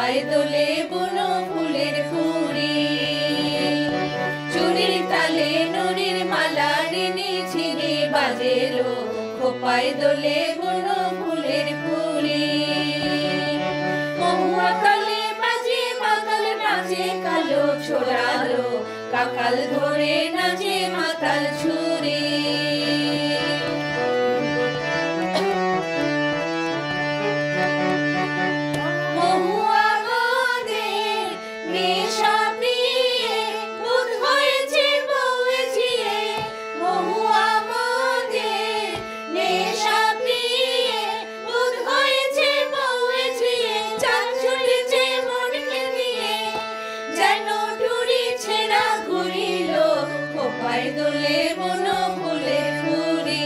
খোপায় দোলে বুনো ফুলের কুড়ি চুরির তালে নুরির মালা রিনি ঝিনি বাজেলো খোপায় দোলে বুনো ফুলের কুড়ি মহুয়া কালে বাজে মাতাল নাচে কালো ছোড়ালো কাকাল ধরে নাচে মাতাল ছুরি দোলে বুনো ফুলের কুড়ি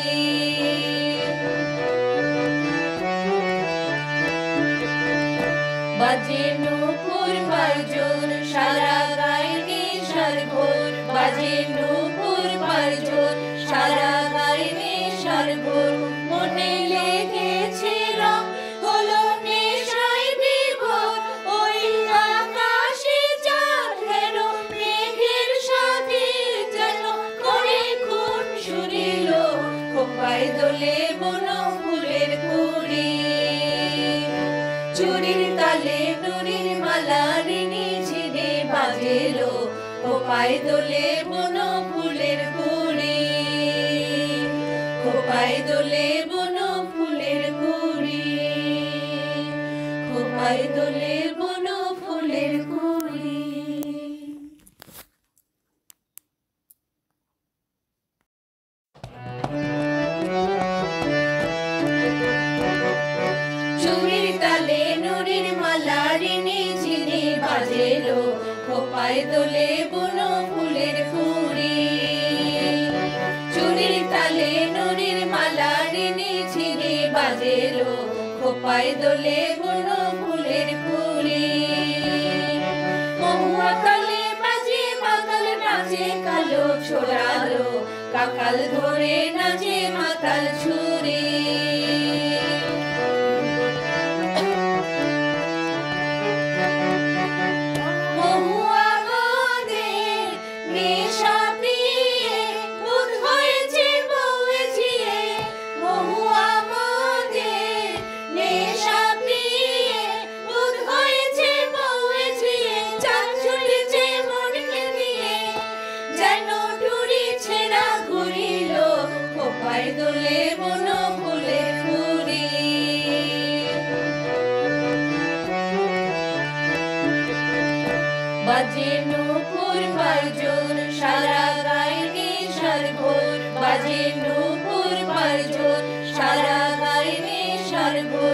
বাজে নূপুর বাজুর সারা গায়ে নেশার ঘোর বাজে নূপুর বাজুর সারা গায়ে নেশার ঘোর মনে লেগেছে রং হলো নেশায় বিভোর ওই আকাশে চাঁদ হেন মেঘের সাথে যেন করে খুন সুরিল খোপায় দোলে বুনো ফুলের কুড়ি চুরির তালে নুরির মালা রিনি ঝিনি বাজেলো খোপায় দোলে বুনো ফুলের কুড়ি খোপায় দোলে বুনো ফুলের কুড়ি খোপায় দোলে বুনো ফুলের কুড়ি চুরির তালে নুরির মালা রিনি ঝিনি বাজেলো খোপায় দোলে বুনো ফুলের কুড়ি চুরির তালে নুরির মালা রিনি ঝিনি বাজেলো খোপায় দোলে বুনো ফুলের কুড়ি মহুয়া কালে বাজে মাতাল নাচে কালো ছোড়ালো কাকাল ধরে নাচে মাতাল ছুরি দোলে বুনো ফুলের কুড়ি বাজে নূপুর বাজুর সারা গায়ে নেশার ঘোর বাজে নূপুর বাজুর সারা গায়ে নেশার ঘোর